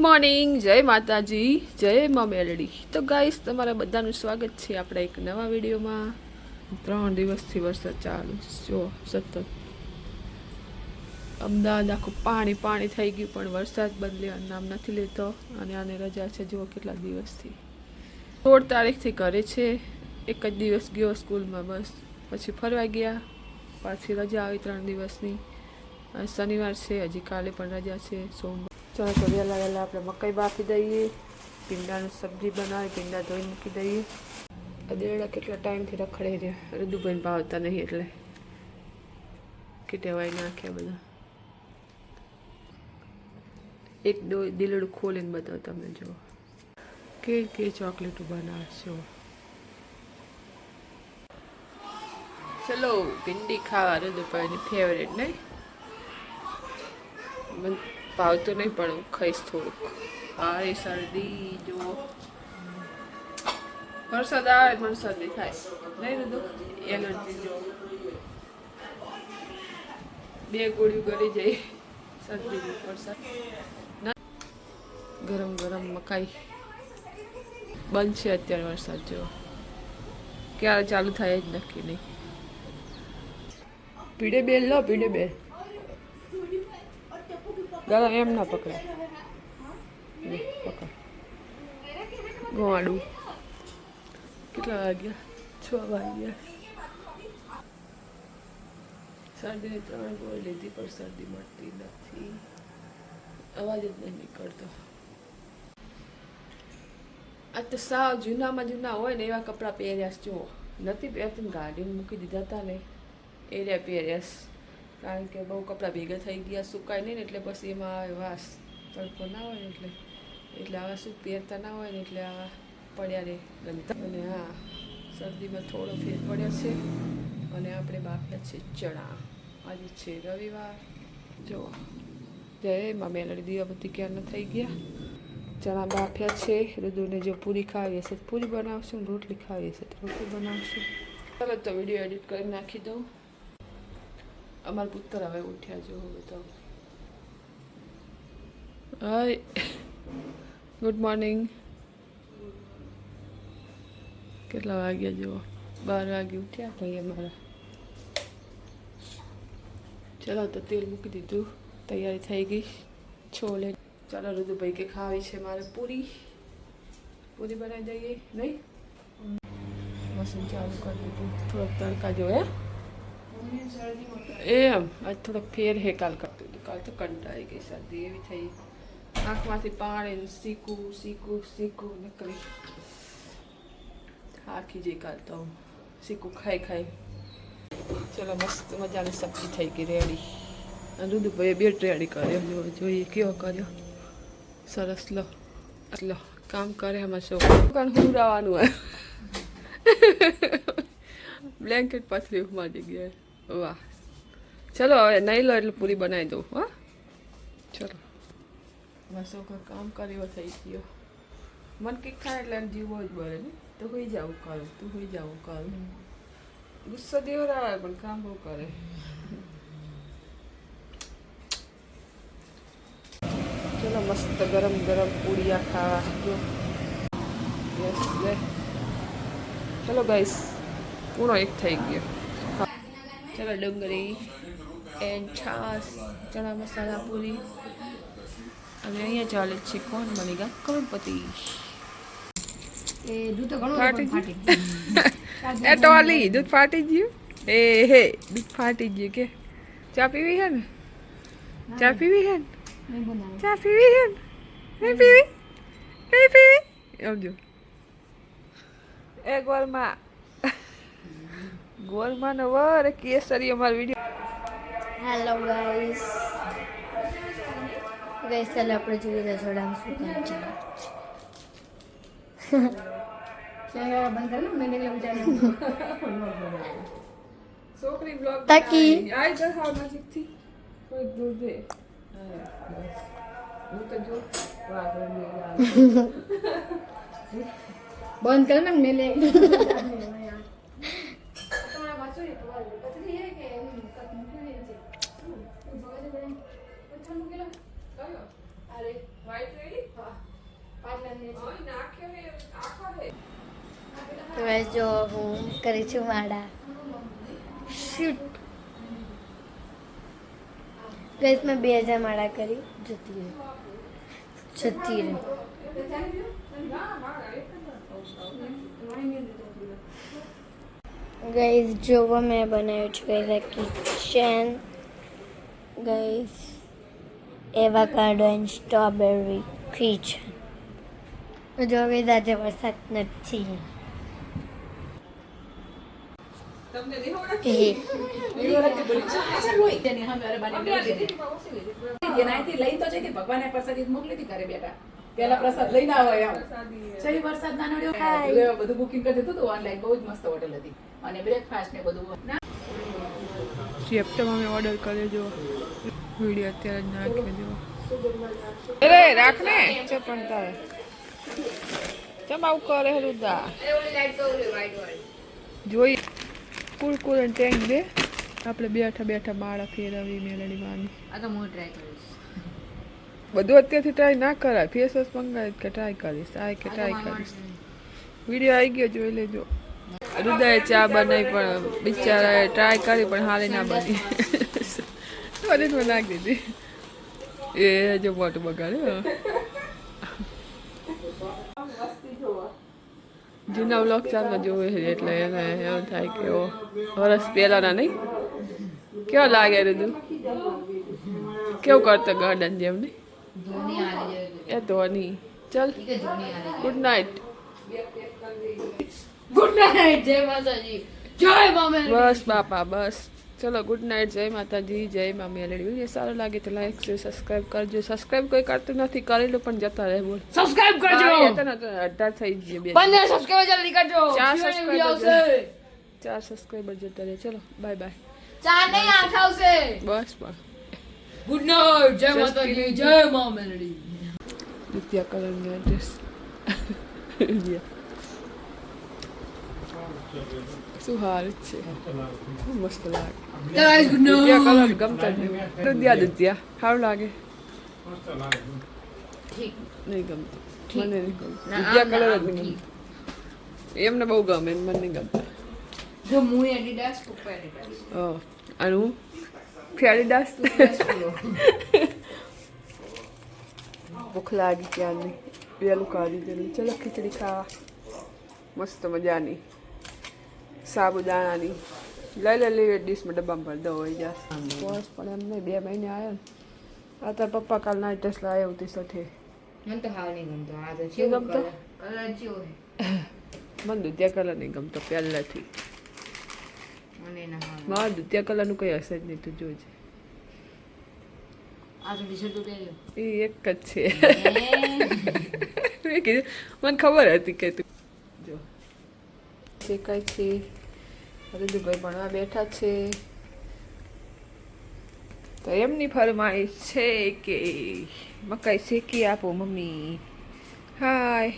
Morning, જય માતાજી, જય મા મેલડી। તો ગાઈસ, તમારા બધાનું સ્વાગત છે આપણા એક નવા વિડીયોમાં। 3 દિવસથી વરસાદ ચાલુ જો સતત અમદાવાદ આખું પાણી પાણી થઈ ગયું, પણ વરસાદ બદલ્યા નામ નથી લેતો। અને આને રજા છે જુઓ કેટલા દિવસથી। 16 તારીખથી ઘરે છે। એક જ દિવસ ગયો સ્કૂલમાં, બસ પછી ફરવા ગયા, પાછી રજા આવી 3 દિવસની। શનિવાર છે, હજી કાલે પણ રજા છે સોમવાર। ચલો તો વહેલા વહેલા આપણે મકાઈ બાફી દઈએ, ભીંડાની સબ્જી બનાવી, ભીંડા ધોઈ મૂકી દઈએ। દેડા કેટલા ટાઈમથી રખડે રહ્યા, ઋતુભાઈને ભાવતા નહીં એટલે કીટેવાઈ નાખ્યા બધા। એક દિલડું ખોલીને બતાવો તમે જુઓ કે ચોકલેટો બનાવશો। ચલો ભીંડી ખાવા, ઋતુભાઈની ફેવરેટ નહીં, મને ભાવતું નહીં પણ હું ખાઈશ થોડુંક। હારી શરદી જો વરસાદ આવે મને શરદી થાય નહીં, ઋતુ એલર્જી જો 2 ગોળીઓ ગળી જાય શરદીની। વરસાદ ના ગરમ ગરમ મકાઈ બનશે અત્યારે। વરસાદ જો ક્યારે ચાલુ થાય જ નક્કી નહીં। પીડે બેલ લો, પીડે બેલ ગરમ એમ ના પકડાય, પકડ ગોવાડું। કેટલા વાગ્યા? 6 વાગ્યા। શરદીની 3 ગોળી લીધી પણ શરદી મળતી નથી, અવાજ જ નહીં નીકળતો। આ તો સાવ જૂનામાં જૂના હોય ને એવા કપડાં પહેર્યા જુઓ, નથી પહેરતી, ગાડીમાં મૂકી દીધા હતા ને એ પહેર્યા, કારણ કે બહુ કપડાં ભેગા થઈ ગયા, સુકાય નહીં ને એટલે પછી એમાં આવે વાસ, તડકો ના હોય ને એટલે આવા શું પહેરતા ના હોય ને એટલે આવા પડ્યા રહે ગંદા। અને હા, શરદીમાં થોડો ફેર પડ્યો છે। અને આપણે બાફ્યા છે ચણા। આજે છે રવિવાર જો જય મા મેલડી, દીવાબત્તી ક્યારના થઈ ગયા। ચણા બાફ્યા છે। ઋતુને જો પૂરી ખાવી હશે તો પૂરી બનાવશું, રોટલી ખાવી હશે તો રોટલી બનાવશું। ચાલો તો વિડીયો એડિટ કરી નાખી દઉં। અમારા પુત્ર હવે ઉઠ્યા જો હવે તો। હાય, ગુડ મોર્નિંગ। કેટલા વાગ્યા જુઓ, 12 વાગે ઉઠ્યા ભાઈ અમારા। ચલો તો તેલ મૂકી દીધું, તૈયારી થઈ ગઈ છોલે। ચાલો ઋતુભાઈ કે ખાવી છે મારે પૂરી, પૂરી બનાવી દઈએ નહીં। મશીન ચાલુ કરી દીધું, થોડોક તડકા જોયા એમ આજ થોડોક ફેર હે, કાલ કરતું હતું, કાલ તો કંટાળી ગઈ, શરદી એવી થઈ, આંખમાંથી પાણી શીકું શીકું શીકું નીકળી, થાકી જઈ કાલ તો શીકું ખાઈ ખાઈ। ચલો મસ્ત મજાની સબ્જી થઈ ગઈ રેડી। અને ઋતુભાઈએ બેટ રેડી કર્યો, જોઈએ કેવો કર્યો, સરસ। લો લો કામ કરે એમાં છોકરા હુરાવાનું હોય, બ્લેન્કેટ પાથરી મારી ગયા, વાહ। ચલો હવે નહીં લો એટલે પૂરી બનાવી દઉં, હા ચલો। મારા છોકરો કામ કર્યો થઈ ગયો, મન કંઈક થાય એટલે એમ જીવો જ બળે ને, તો હોઈ જાવું કરું, તું હોઈ જાવું કરું, ગુસ્સો દેવરાવે પણ કામ બહુ કરે। ચલો મસ્ત ગરમ ગરમ પૂડિયા ખાવા જો, યસ લે। ચલો ગાઈસ, પૂરો એક થઈ ગયો। ચલો ડુંગળી એન્ડ છાશ, ચણા મસાલા પૂરી। અને અહીંયા ચાલે છે કોણ બનેગા કરોડપતિ। એ ટોલી દૂધ ફાટી ગયું, એ હે દૂધ ફાટી ગયું કે ચા પીવી હે ને, ચા પીવી હે ને, ચા પીવી હે ને, નહીં પીવી, નહીં પીવી, આવજો। એ ગોલમાં ગોલમાં નો વર કેસરી અમારો વિડીયો। હેલો ગાઈસ, ચાલો આપણે જોઈએ રસોડામાં શું કામ છોકરી બ્લોગ તાકી આઈ જ હાવ નજીકથી કોઈ દૂર દે, બસ હું તો જો વાગર બંધ કર ને મેલે વાઈટ રેડી તો guys, જો હું કરી છું માળા શૂટ ગઈસ મેં 2000 માળા કરી જતી રહી ગઈસ જોવો મેં બનાવ્યું છે કિચન ગઈસ એવાકાડો એન્ડ સ્ટ્રોબેરી કિચન જો ગઈસ આજે વરસાદ નથી ભગવાને પ્રસાદી મોકલી હતી ઘરે બેટા પેલા પ્રસાદ લઈને આવ્યા સહી વરસાદ ના નડ્યો બધું બુકિંગ કરી દીધું ઓનલાઈન બહુ જ મસ્ત હોટલ હતી અને બ્રેકફાસ્ટ ને બધું ચેપ્ટર અમે ઓર્ડર કર્યો જો વિડીયો અત્યારે જ નાખ્યો જો અરે રાખ ને ચપણ તારે ચમ આવું કરે રુદા જોઈ કુરકુર અને ટેંગ દે આપણે બેઠા બેઠા માળા ફેરવી મેલડી માની આ તો હું ટ્રાય કરીશ બધું અત્યારથી ટ્રાય ના કરાય ફેસ વોશ મંગાવી કે ટ્રાય કરીશ આ કે ટ્રાય કરીશ વિડીયો આવી ગયો જોઈ લેજો રુદાએ ચા બનાવી પણ બિચારાએ ટ્રાય કરી પણ હાલે ના બની બધું નાખી દીધી એ જો મોટું બગાડ્યું જૂના વ્લોગ ચાલવા જોવે છે એટલે એને એવું થાય કે ઓ વરસ પહેલાના નહીં કેવો લાગે રુદુ કેવું કરતો ગાર્ડન જેમ નહીં એ ધોની ચલ ગુડ નાઇટ ગુડ નાઇટ જય માતાજી જય મામે બસ બાપા બસ ચલો ગુડ નાઇટ જય માતાજી જય મામી અલેડી વિડીયો સારો લાગે તો લાઈક શેર સબસ્ક્રાઇબ કરજો સબસ્ક્રાઇબ કોઈ કરતું નથી કરેલું પણ જતા રહે બોલ સબસ્ક્રાઇબ કરજો 18 થઈ ગઈ 15 સબસ્ક્રાઇબર જલ્દી કરજો 4 સબસ્ક્રાઇબર જતા રહે ચલો બાય બાય 4 નહીં 8 આવશે બસ બસ ગુડ નાઇટ જય માતાજી જય મા મેલડી દિત્યા કલરની એડ્રેસ શું હાલ છે મસ્ત લાગે guys good Ditya night colour ગમતા દિત્યા સારું લાગે ઠીક નહીં ગમતું મને નહીં ગમતું દિત્યા કલર જ નહીં ગમતું એમને બહુ ગમે મને નહીં ગમતા જો હું એડિડાસ પપ્પા એડિડાસ અને હું ફેરીદાસ ભૂખ લાગી ક્યારની વહેલું કાઢી દેલું ચલો ખીચડી ખાવા મસ્ત મજાની સાબુદાણાની લઈ ડીશમાં ડબ્બામાં ભરી દો હોય જશે બસ પણ એમ નહીં 2 મહિને આવ્યા ને આ તાર પપ્પા કાલ નાઇટ ટેસ્ટ લાવ્યા હતી સઠે મને તો હાલ નહીં ગમતો આ તો શું ગમતો કલર જેવો છે મને દુધિયા કલર નહીં ગમતો પહેલાથી મને ના હાલ મારા દુધિયા કલરનું કંઈ હશે જ નહીં તું જોજે આ તો ટી-શર્ટ તો પહેર્યો એ એક જ છે મેં કીધું મને ખબર હતી કે તું જો શેકાય છે રુદુભાઈ ભણવા બેઠા છે તો એમની ફરમાઈશ છે કે મકાઈ શેકી આપો મમ્મી હાય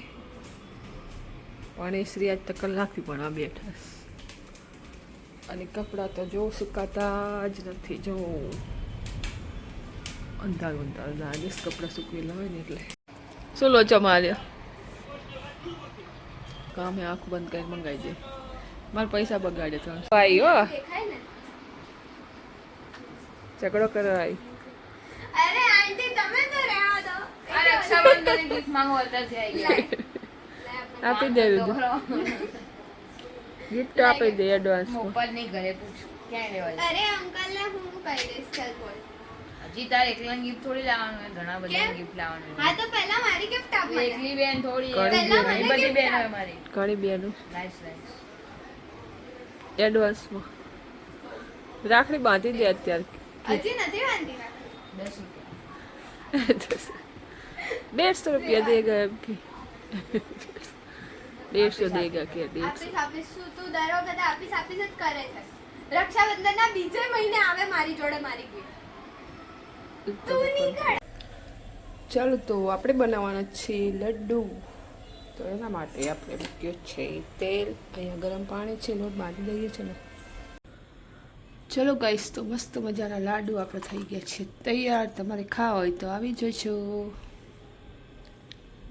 પણ એ શ્રી આજ તો કલાકથી ભણવા બેઠા છે. અને કપડાં તો જો સુકાતા જ નથી જો અંધારું આજે કપડાં સૂકવેલા હોય ને એટલે શું લોચો માર્યો કામે આંખ બંધ કરી મંગાવી દે મારા પૈસા બગાડે 300 ભાઈ હો ઝઘડો કરવા આવી અરે આંટી તમે તો રહેવા દો આ રક્ષાબંધન ગિફ્ટ માંગો અત્યારે આવી ગયા આપી દે ગિફ્ટ આપી દે એડવાન્સમાં મોબાઈલ નહીં ઘરે પૂછ ક્યાં લેવા અરે અંકલ ને હું કહી દઈશ ચાલ બોલ હજી તારે એકલા ગિફ્ટ થોડી લાવવાનું હોય ઘણા બધા ગિફ્ટ લાવવાનું હા તો પહેલા મારી ગિફ્ટ આપ મને એકલી બેન થોડી ઘણી ઘણી બધી બેન હોય મારી ઘણી બેનું નાઈસ નાઈસ એડવાન્સમાં રાખડી બાંધી દે અત્યારે હજી નથી વાંધી ના 10 150 रुपया રૂપિયા देगा अब की 150 देगा क्या 150 આપીશ આપીશ શું તું દર વખતે આપીશ આપીશ જ કરે છે રક્ષાબંધન ના બીજે મહિને આવે મારી જોડે મારી ગિફ્ટ તું નીકળ ચાલો તો આપણે બનાવવાના છે લડ્ડુ તો એના માટે આપણે મૂક્યું છે તેલ અહીંયા ગરમ પાણી છે લોટ બાંધી દઈએ છે ને ચલો ગાઈસ તો મસ્ત મજાના લાડુ આપણે થઈ ગયા છે તૈયાર તમારે ખાવા હોય તો આવી જજો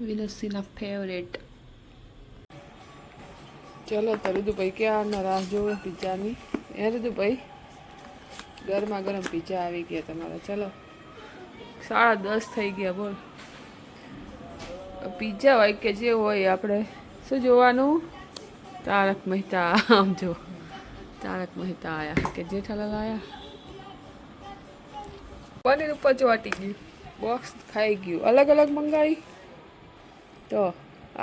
વિનસીના ફેવરેટ. ચલો તો ઋતુભાઈ ક્યારના રાહ જોવે પિઝાની. એ ઋતુભાઈ ગરમા ગરમ પિઝા આવી ગયા તમારા. ચલો 10:30 થઈ ગયા. બોલ પિઝા હોય કે જે હોય આપણે શું જોવાનું? તારક મહેતા. આમ જો તારક મહેતા આયા કે જેઠાલાલ આયા. પનીર ઉપર ચોટી ગયું. બોક્સ ખાઈ ગયું. અલગ અલગ મંગાવી તો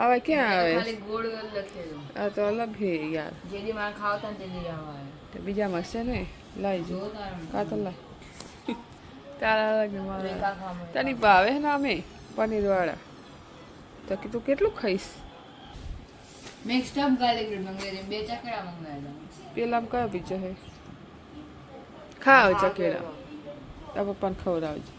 આવે ક્યાં આવે? ખાલી ગોળ ગોળ લખેલું. આ તો અલગ છે યાર. જેદી માર ખાવતા ને તેદી આવે. તો બીજામાં છે ને લાઈ જો. જો તારણ. કા તો લાઈ. તારા અલગ ને મારા રેખા ખામે. તની ભાવે ને અમે પનીર વાળા. તો કે તું કેટલું ખાઈશ? મિક્સ્ડ અપ ગાર્લિક બ્રેડ મંગાવી દે. 2 ચકડા મંગાવ્યા. પેલા કયો પીજો હે? ખાવ ચકેડા. તારા પપ્પાને ખવડાવજો.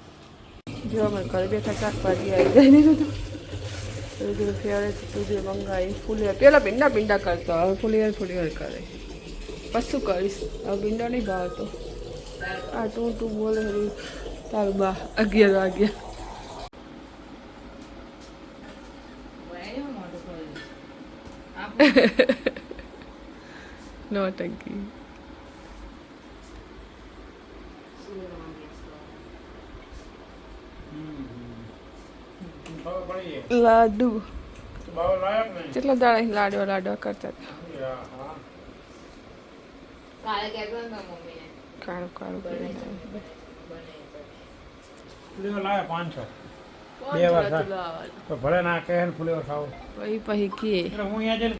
જો અમે ઘરે બેઠા શાકભાજી આવી જાય નહીં તો ફેવરેટ તું મંગાવી ફૂલી. પેલા ભીંડા કરતો, હવે ફૂલી કરે. પછી શું કરીશ? હવે ભીંડો નહીં ભાવતો. આ તું બોલે તારું બા 11 વાગ્યા. નોટંકી. લાડુ કેટલા દાડા લાડવા કરતા હતા. કાલે કહેતો ને મમ્મીને કાળું કરીને ફુલેવર લાવે 500 2 વાર તો ભલે ના કહે ને ફુલેવર ખાવ પછી કે એટલે હું અહીંયા જઈને